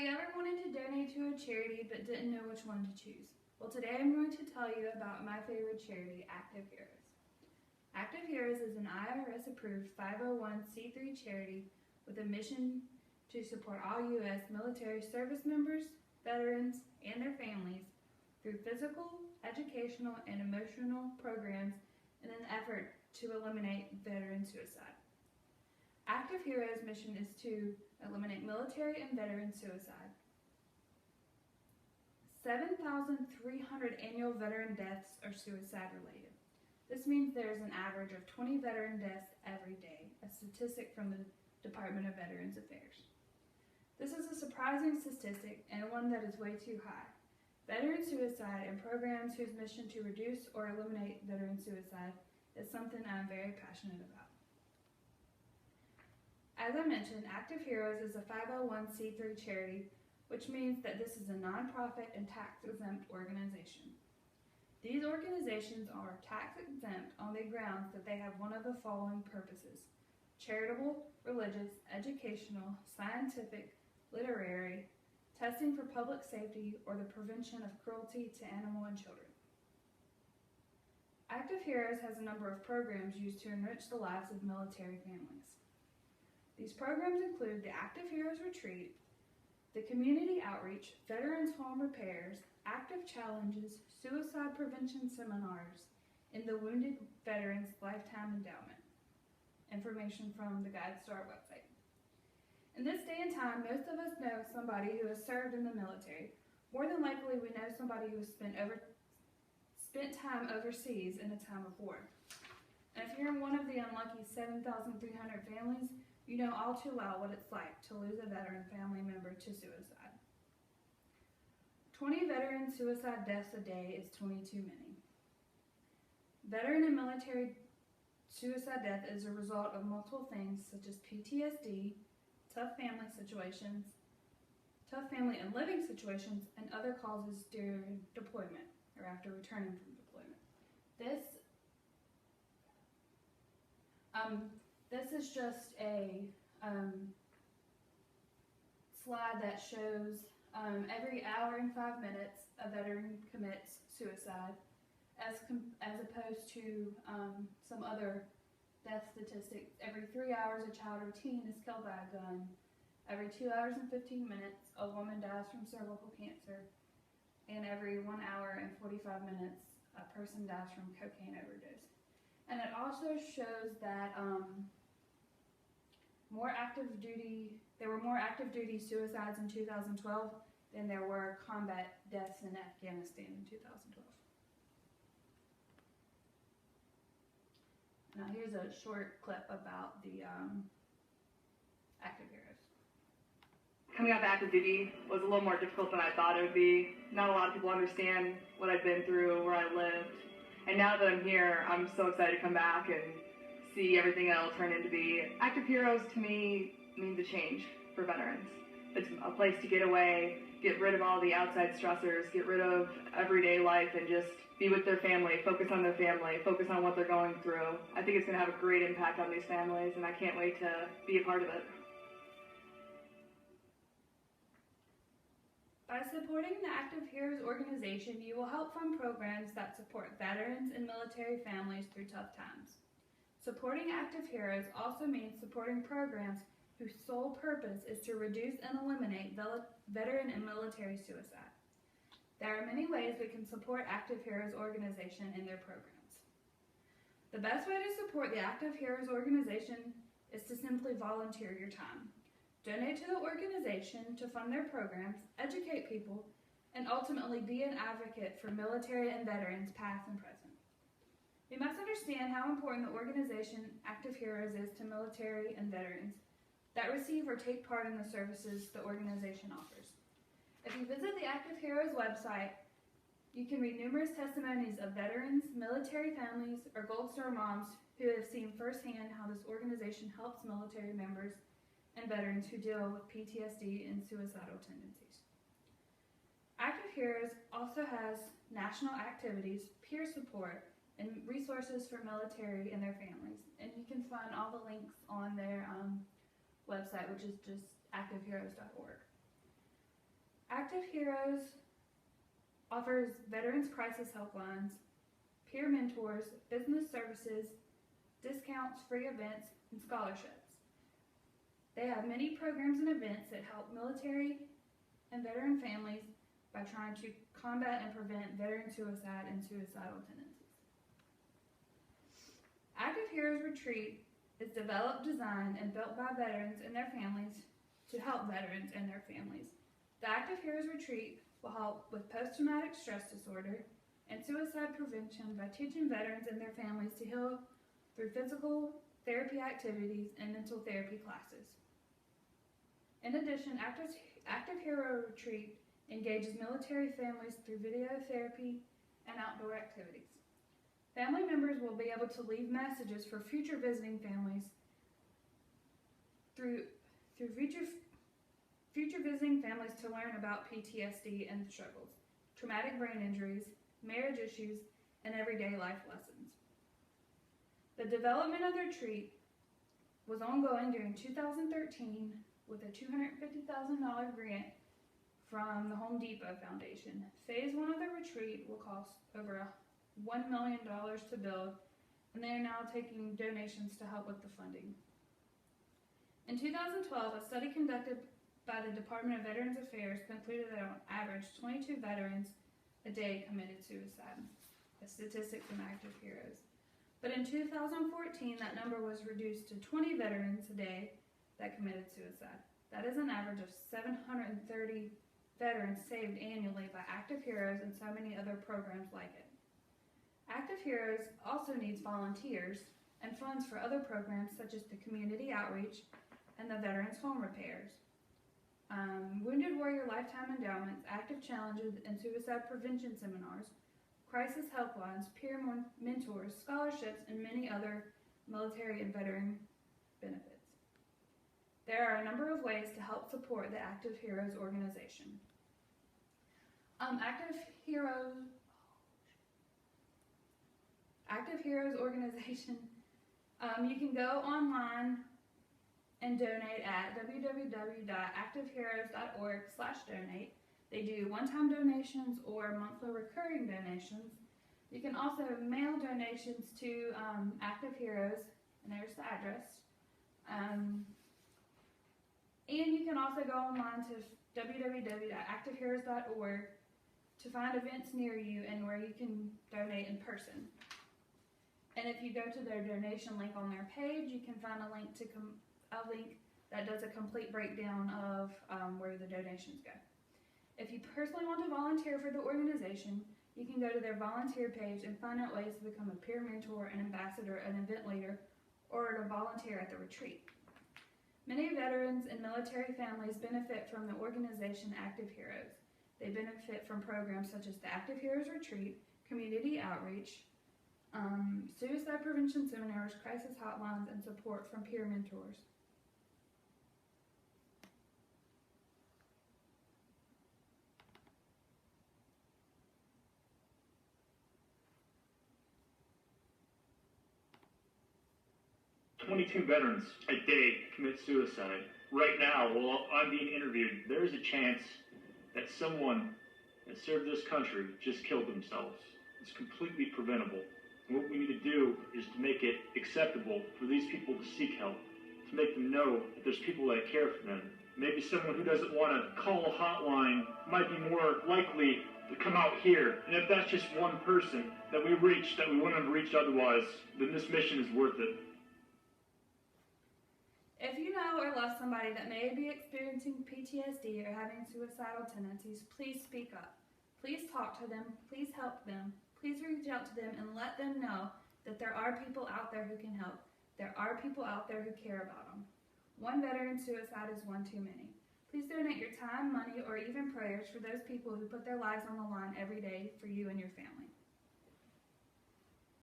Have you ever wanted to donate to a charity but didn't know which one to choose? Well, today I'm going to tell you about my favorite charity, Active Heroes. Active Heroes is an IRS-approved 501c3 charity with a mission to support all U.S. military service members, veterans, and their families through physical, educational, and emotional programs in an effort to eliminate veteran suicide. Active Heroes' mission is to eliminate military and veteran suicide. 7,300 annual veteran deaths are suicide-related. This means there is an average of 20 veteran deaths every day, a statistic from the Department of Veterans Affairs. This is a surprising statistic and one that is way too high. Veteran suicide and programs whose mission to reduce or eliminate veteran suicide is something I'm very passionate about. As I mentioned, Active Heroes is a 501c3 charity, which means that this is a nonprofit and tax-exempt organization. These organizations are tax-exempt on the grounds that they have one of the following purposes: charitable, religious, educational, scientific, literary, testing for public safety, or the prevention of cruelty to animal and children. Active Heroes has a number of programs used to enrich the lives of military families. These programs include the Active Heroes Retreat, the Community Outreach, Veterans Home Repairs, Active Challenges, Suicide Prevention Seminars, and the Wounded Veterans Lifetime Endowment. Information from the GuideStar website. In this day and time, most of us know somebody who has served in the military. More than likely, we know somebody who has spent time overseas in a time of war. And if you're in one of the unlucky 7,300 families, you know all too well what it's like to lose a veteran family member to suicide. 20 veteran suicide deaths a day is 20 too many. Veteran and military suicide death is a result of multiple things such as PTSD, tough family and living situations, and other causes during deployment or after returning from deployment. This is just a slide that shows every hour and 5 minutes a veteran commits suicide, as opposed to some other death statistics. Every 3 hours a child or teen is killed by a gun. Every 2 hours and 15 minutes a woman dies from cervical cancer. And every 1 hour and 45 minutes a person dies from cocaine overdose. And it also shows that there were more active duty suicides in 2012 than there were combat deaths in Afghanistan in 2012. Now here's a short clip about the Active Heroes. Coming out of active duty was a little more difficult than I thought it would be. Not a lot of people understand what I've been through, where I lived. And now that I'm here, I'm so excited to come back and see everything that it'll turn into be. Active Heroes to me means a change for veterans. It's a place to get away, get rid of all the outside stressors, get rid of everyday life, and just be with their family, focus on their family, focus on what they're going through. I think it's going to have a great impact on these families, and I can't wait to be a part of it. By supporting the Active Heroes organization, you will help fund programs that support veterans and military families through tough times. Supporting Active Heroes also means supporting programs whose sole purpose is to reduce and eliminate veteran and military suicide. There are many ways we can support Active Heroes organization and their programs. The best way to support the Active Heroes organization is to simply volunteer your time. Donate to the organization to fund their programs, educate people, and ultimately be an advocate for military and veterans past and present. We must understand how important the organization Active Heroes is to military and veterans that receive or take part in the services the organization offers. If you visit the Active Heroes website, you can read numerous testimonies of veterans, military families, or Gold Star moms who have seen firsthand how this organization helps military members and veterans who deal with PTSD and suicidal tendencies. Active Heroes also has national activities, peer support, and resources for military and their families. And you can find all the links on their website, which is just activeheroes.org. Active Heroes offers veterans crisis helplines, peer mentors, business services, discounts, free events, and scholarships. They have many programs and events that help military and veteran families by trying to combat and prevent veteran suicide and suicidal tendencies. Active Heroes Retreat is developed, designed, and built by veterans and their families to help veterans and their families. The Active Heroes Retreat will help with post-traumatic stress disorder and suicide prevention by teaching veterans and their families to heal through physical therapy activities and mental therapy classes. In addition, Active Hero Retreat engages military families through video therapy and outdoor activities. Family members will be able to leave messages for future visiting families through future visiting families to learn about PTSD and struggles, traumatic brain injuries, marriage issues, and everyday life lessons. The development of the retreat was ongoing during 2013 with a $250,000 grant from the Home Depot Foundation. Phase 1 of the retreat will cost over $1 million to build, and they are now taking donations to help with the funding. In 2012, a study conducted by the Department of Veterans Affairs concluded that on average 22 veterans a day committed suicide, a statistic from Active Heroes. But in 2014, that number was reduced to 20 veterans a day that committed suicide. That is an average of 730 veterans saved annually by Active Heroes and so many other programs like it. Active Heroes also needs volunteers and funds for other programs such as the community outreach and the Veterans Home Repairs. Wounded Warrior Lifetime Endowments, active challenges and suicide prevention seminars, crisis helplines, peer mentors, scholarships, and many other military and veteran benefits. There are a number of ways to help support the Active Heroes organization. Active Heroes organization, you can go online and donate at www.activeheroes.org/donate. They do one-time donations or monthly recurring donations. You can also mail donations to Active Heroes, and there's the address. And you can also go online to www.activeheroes.org to find events near you and where you can donate in person. And if you go to their donation link on their page, you can find a link that does a complete breakdown of where the donations go. If you personally want to volunteer for the organization, you can go to their volunteer page and find out ways to become a peer mentor, an ambassador, an event leader, or to volunteer at the retreat. Many veterans and military families benefit from the organization Active Heroes. They benefit from programs such as the Active Heroes Retreat, community outreach, suicide prevention seminars, crisis hotlines, and support from peer mentors. "22 veterans a day commit suicide. Right now, while I'm being interviewed, there's a chance that someone that served this country just killed themselves. It's completely preventable. And what we need to do is to make it acceptable for these people to seek help, to make them know that there's people that care for them. Maybe someone who doesn't want to call a hotline might be more likely to come out here. And if that's just one person that we reach that we wouldn't have reached otherwise, then this mission is worth it." If you know or love somebody that may be experiencing PTSD or having suicidal tendencies, please speak up. Please talk to them. Please help them. Please reach out to them and let them know that there are people out there who can help. There are people out there who care about them. One veteran suicide is one too many. Please donate your time, money, or even prayers for those people who put their lives on the line every day for you and your family.